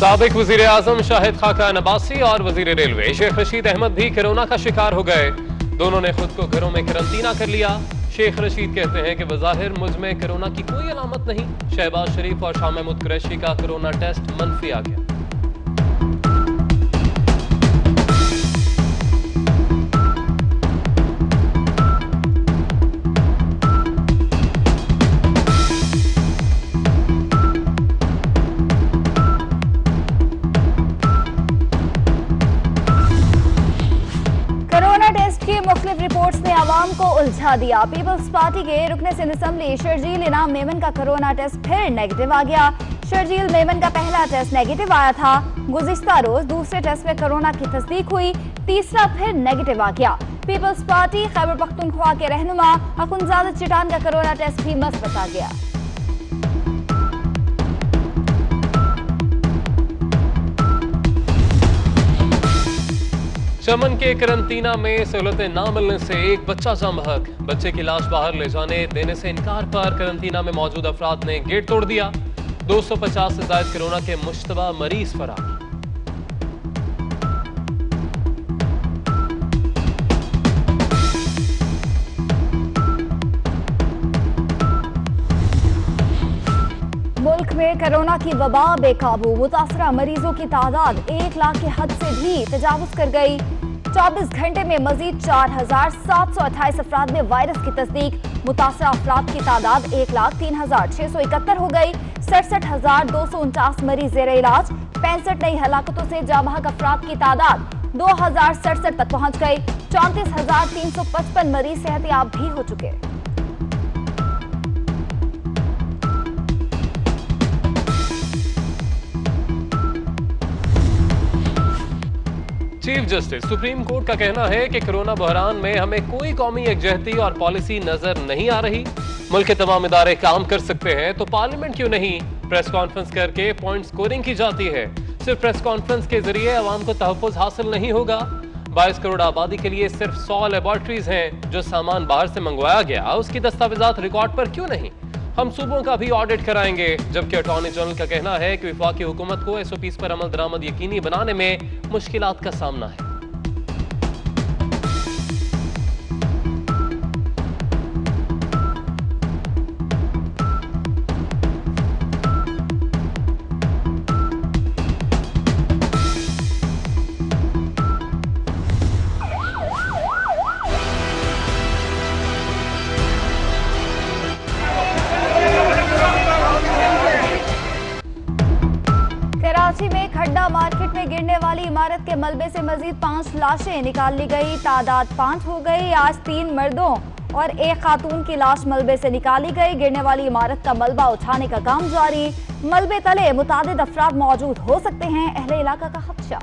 साबिक वजीर आजम शाहिद खाकान अब्बासी और वजीर रेलवे शेख रशीद अहमद भी कोरोना का शिकार हो गए। दोनों ने खुद को घरों में करंतना कर लिया। शेख रशीद कहते हैं कि बज़ाहिर मुझ में कोरोना की कोई अलामत नहीं। शहबाज शरीफ और शाह महमूद कुरैशी का कोरोना टेस्ट मनफी आ गया। मुख्तलिफ रिपोर्ट्स ने आवाम को उलझा दिया। पीपल्स पार्टी के रुकने सिंध असम्बली शर्जील इनाम मेमन का कोरोना टेस्ट फिर नेगेटिव आ गया। शर्जील मेमन का पहला टेस्ट नेगेटिव आया था। गुज़िश्ता रोज दूसरे टेस्ट में कोरोना की तस्दीक हुई, तीसरा फिर नेगेटिव आ गया। पीपल्स पार्टी खैबर पख्तूनख्वा के रहनुमा अखुंजादा चिटान का कोरोना टेस्ट भी मस्बत आ गया। चमन के करंतना में सहूलतें न मिलने से एक बच्चा जाम बहक। बच्चे की लाश बाहर ले जाने देने से इनकार पर करंतना में मौजूद अफराद ने गेट तोड़ दिया। 250 से ज्यादा कोरोना के मुश्तबा मरीज फरार। मुल्क में कोरोना की वबा बेकाबू। मुतासरा मरीजों की तादाद 1 लाख के हद से भी तजावुज कर गई। 24 घंटे में मजीद 4728 अफराद में वायरस की तस्दीक। मुतासरा अफराद की तादाद 1,03,671 हो गई। 67,249 मरीज जेर इलाज। 65 नई हलाकतों से जाबहक अफराद की तादाद 2067 तक पहुंच गई। 34,355 मरीज सेहतयाब भी हो चुके। चीफ जस्टिस सुप्रीम कोर्ट का कहना है कि कोरोना बहरान में हमें कोई कौमी यकजहती और पॉलिसी नजर नहीं आ रही। मुल्क के तमाम इदारे काम कर सकते हैं तो पार्लियामेंट क्यों नहीं? प्रेस कॉन्फ्रेंस करके पॉइंट स्कोरिंग की जाती है। सिर्फ प्रेस कॉन्फ्रेंस के जरिए अवाम को तहफ़्फ़ुज़ हासिल नहीं होगा। 22 करोड़ आबादी के लिए सिर्फ 100 लेबॉर्ट्रीज हैं। जो सामान बाहर से मंगवाया गया उसकी दस्तावेजात रिकॉर्ड पर क्यों नहीं? हम सूबों का भी ऑडिट कराएंगे। जबकि अटॉर्नी जनरल का कहना है कि वफाकी हुकूमत को SOPs पर अमल दरामद यकीनी बनाने में मुश्किलात का सामना है। कराची में खड्डा मार्केट में गिरने वाली इमारत के मलबे से मजीद 5 लाशें निकाल ली गई। तादाद 5 हो गई। आज 3 मर्दों और 1 खातून की लाश मलबे से निकाली गई। गिरने वाली इमारत का मलबा उठाने का काम जारी। मलबे तले मुतादिद अफराद मौजूद हो सकते हैं। अहले इलाका का खदशा।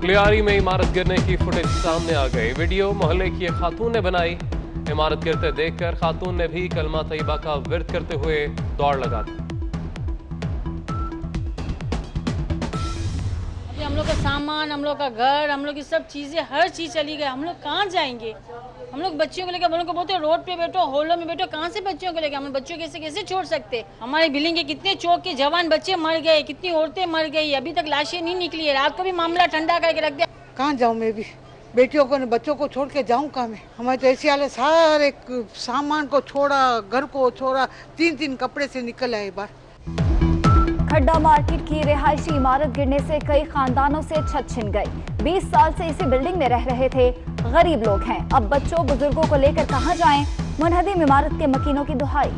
लियारी में इमारत गिरने की फुटेज सामने आ गई। वीडियो मोहल्ले की एक खातून ने बनाई। इमारत गिरते देखकर खातून ने भी कलमा तैयबा का विर्द करते हुए दौड़ लगा दी। हम लोग का सामान, हम लोग का घर, हम लोग की सब चीजें, हर चीज चली गई। हम लोग कहाँ जाएंगे? हम लोग बच्चियों को लेकर, हम लोग को बोलते रोड पे बैठो, होलों में बैठो। कहाँ से बच्चियों को लेकर? हम बच्चों कैसे कैसे छोड़ सकते? हमारे बिल्डिंग के कितने चौक के जवान बच्चे मर गए, कितनी औरतें मर गई, अभी तक लाशें नहीं निकली है। रात को भी मामला ठंडा करके रख दिया। कहाँ जाऊँ मैं भी? बेटियों को, बच्चों को छोड़ के जाऊँ कहाँ मैं? हमारे तो ऐसे हाल है, सारे सामान को छोड़ा, घर को छोड़ा, 3-3 कपड़े से निकल आए बाहर। खड्डा मार्केट की रिहायशी इमारत गिरने से कई खानदानों से छत छिन गई। 20 साल से इसी बिल्डिंग में रह रहे थे। गरीब लोग हैं। अब बच्चों बुजुर्गों को लेकर कहां जाएं? मुनहदिम इमारत के मकीनों की दुहाई।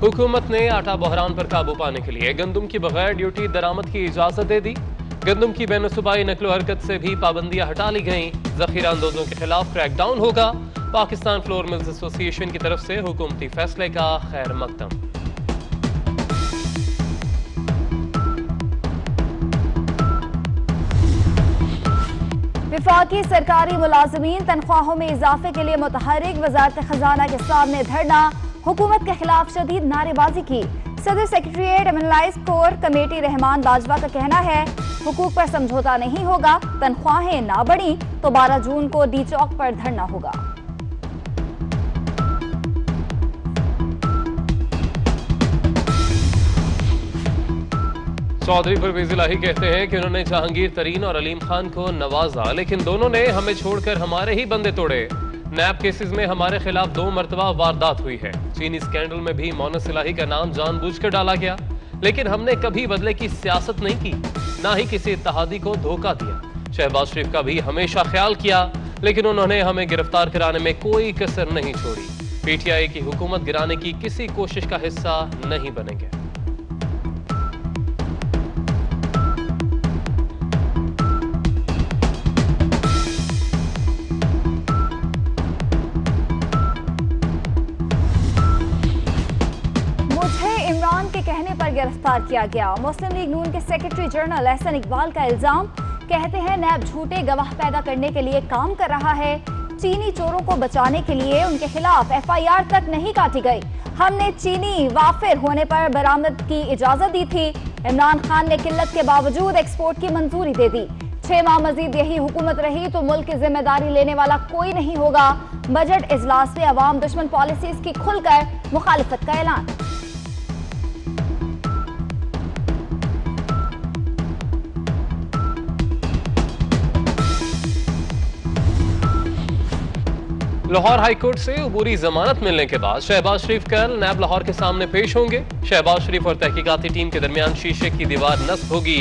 हुकूमत ने आटा बहरान पर काबू पाने के लिए गंदम की बगैर ड्यूटी दरामद की इजाजत दे दी। गंदम की बैनुसूबाई नकलो हरकत से भी पाबंदियां हटा ली गईं। जखीरा अंदोजों के खिलाफ क्रैकडाउन होगा। पाकिस्तान फ्लोर मिल्स एसोसिएशन की तरफ से हुकूमती फैसले का खैर मकदम। विफाकी सरकारी मुलाजमीन तनख्वाहों में इजाफे के लिए मुतहर्रिक। वजारत खजाना के सामने धरना। हुकूमत के खिलाफ शदीद नारेबाजी की। सदर सेक्रेटरीट एमएनएलाइज कोर कमेटी रहमान बाजवा का कहना है, हुकूक पर समझौता नहीं होगा, तनख्वाहें ना बढ़ी तो 12 जून को डी चौक पर धरना होगा। चौधरी परवेज इलाही कहते हैं कि उन्होंने जहांगीर तरीन और अलीम खान को नवाजा, लेकिन दोनों ने हमें छोड़कर हमारे ही बंदे तोड़े। नैब केसेस में हमारे खिलाफ 2 मरतबा वारदात हुई है। चीनी स्कैंडल में भी मोनस इलाही का नाम जानबूझकर डाला गया, लेकिन हमने कभी बदले की सियासत नहीं की, ना ही किसी इत्तेहादी को धोखा दिया। शहबाज शरीफ का भी हमेशा ख्याल किया, लेकिन उन्होंने हमें गिरफ्तार कराने में कोई कसर नहीं छोड़ी। पीटीआई की हुकूमत गिराने की किसी कोशिश का हिस्सा नहीं बनेंगे। इमरान के कहने पर गिरफ्तार किया गया। मुस्लिम लीग नून के सेक्रेटरी जनरल एहसन इकबाल का इल्जाम, कहते हैं नैब झूठे गवाह पैदा करने के लिए काम कर रहा है। चीनी चोरों को बचाने के लिए उनके खिलाफ एफआईआर तक नहीं काटी गई। हमने चीनी वाफिर होने पर बरामद की इजाजत दी थी। इमरान खान ने किल्लत के बावजूद एक्सपोर्ट की मंजूरी दे दी। 6 माह मजीद यही हुकूमत रही तो मुल्क की जिम्मेदारी लेने वाला कोई नहीं होगा। बजट इजलास में अवाम दुश्मन पॉलिसीज की खुलकर मुखालिफत का ऐलान। लाहौर हाईकोर्ट से अबूरी जमानत मिलने के बाद शहबाज शरीफ कल नैब लाहौर के सामने पेश होंगे। शहबाज शरीफ और तहकीकाती टीम के दरमियान शीशे की दीवार नस्ब होगी।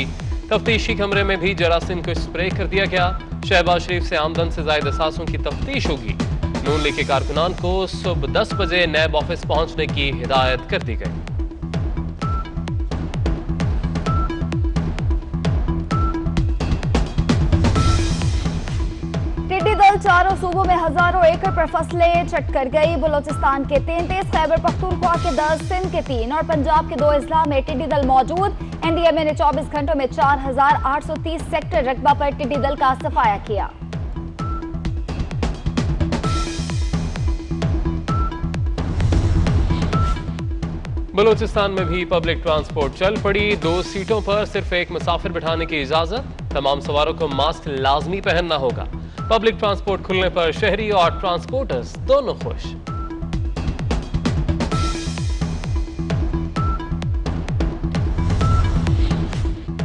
तफ्तीशी कमरे में भी जरासीम को स्प्रे कर दिया गया। शहबाज शरीफ से आमदन से जायद असासों की तफ्तीश होगी। नून लीग के कारकुनान को सुबह 10 बजे नैब ऑफिस पहुंचने की हिदायत कर दी गई। टिड्डी दल चारों सूबों में हजारों एकड़ पर फसलें चट कर गई। बलोचिस्तान के 33, खैबर पख्तूनख्वा के 10, सिंध के 3 और पंजाब के 2 अजला में टिड्डी दल मौजूद। एनडीएमए ने 24 घंटों में 4830 सेक्टर रकबा पर टिड्डी दल का सफाया किया। बलूचिस्तान में भी पब्लिक ट्रांसपोर्ट चल पड़ी। 2 सीटों पर सिर्फ एक मुसाफिर बिठाने की इजाजत। तमाम सवारों को मास्क लाजमी पहनना होगा। पब्लिक ट्रांसपोर्ट खुलने पर शहरी और ट्रांसपोर्टर्स दोनों खुश।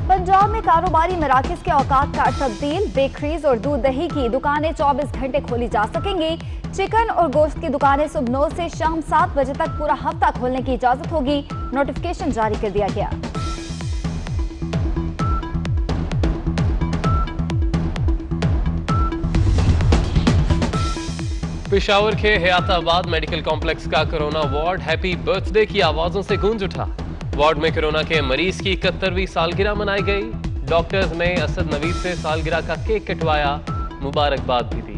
पंजाब में कारोबारी मराकज के औकात का तब्दील। बेकरीज और दूध दही की दुकानें 24 घंटे खोली जा सकेंगी। चिकन और गोश्त की दुकानें सुबह 9 से शाम 7 बजे तक पूरा हफ्ता खोलने की इजाजत होगी। नोटिफिकेशन जारी कर दिया गया। पेशावर के हयाताबाद मेडिकल कॉम्प्लेक्स का कोरोना वार्ड हैप्पी बर्थडे की आवाजों से गूंज उठा। वार्ड में कोरोना के मरीज की 71वीं सालगिरह मनाई गई। डॉक्टर्स ने असद नवीद से सालगिरह का केक कटवाया, मुबारकबाद भी दी।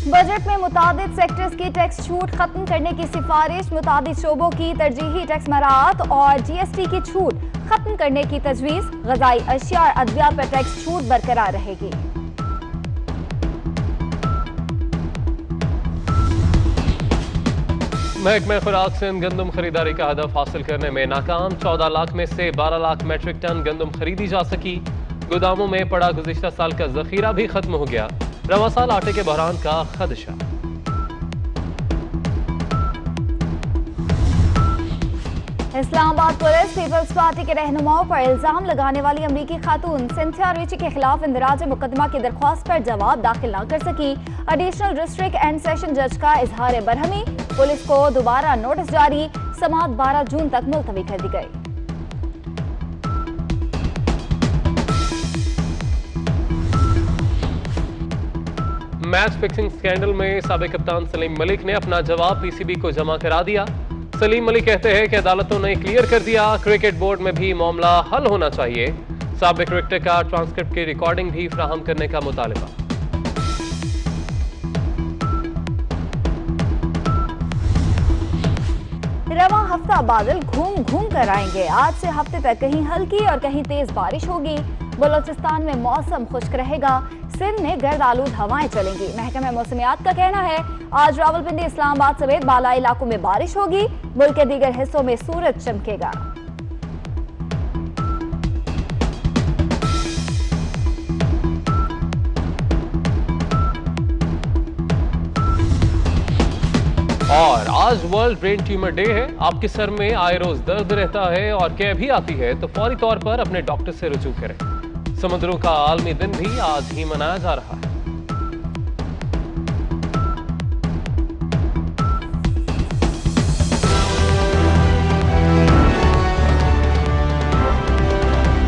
बजट में मुतादिद सेक्टर्स की टैक्स छूट खत्म करने की सिफारिश। मुतादिद शोबों की तरजीही टैक्स मराहत और जीएसटी की छूट खत्म करने की तजवीज। ग़िज़ाई अशिया और अदविया पर टैक्स छूट बरकरार रहेगी। महकमा खुराक सिंध गंदम खरीदारी का हदफ हासिल करने में नाकाम। 14 लाख में से 12 लाख मैट्रिक टन गंदम खरीदी जा सकी। गोदामों में पड़ा गुज़िश्ता साल का जखीरा भी खत्म हो गया। रवा साल आटे के बहरान का खदशा। इस्लामाबाद पुलिस पीपल्स पार्टी के रहनुमाओं पर इल्जाम लगाने वाली अमरीकी खातून सिंथिया रिची के खिलाफ इंदराज मुकदमा की दरख्वास्त पर जवाब दाखिल न कर सकी। एडिशनल डिस्ट्रिक्ट एंड सेशन जज का इजहार बरहमी। पुलिस को दोबारा नोटिस जारी। समाअत 12 जून तक मुलतवी कर दी गई। मैच फिक्सिंग स्कैंडल में साबिक कप्तान सलीम मलिक ने अपना जवाब पीसीबी को जमा करा दिया। सलीम मलिक कहते हैं कि अदालतों ने क्लियर कर दिया, क्रिकेट बोर्ड में भी मामला हल होना चाहिए। साबिक क्रिकेटर का ट्रांसक्रिप्ट की रिकॉर्डिंग भी फराहम करने का मुतालबा। रवा हफ्ता बादल घूम घूम कर आएंगे। आज से हफ्ते तक कहीं हल्की और कहीं तेज बारिश होगी। बलोचिस्तान में मौसम खुश्क रहेगा। सिंध में गर्द आलूद हवाएं चलेंगी। महकमा मौसमियात का कहना है आज रावलपिंडी, इस्लामाबाद समेत बालाई इलाकों में बारिश होगी। मुल्क के दीगर हिस्सों में सूरज चमकेगा। और आज वर्ल्ड ब्रेन ट्यूमर डे है। आपके सर में आए रोज दर्द रहता है और कै भी आती है तो फौरी तौर पर अपने डॉक्टर से रुजू करें। समुद्रों का आलमी दिन भी आज ही मनाया जा रहा है।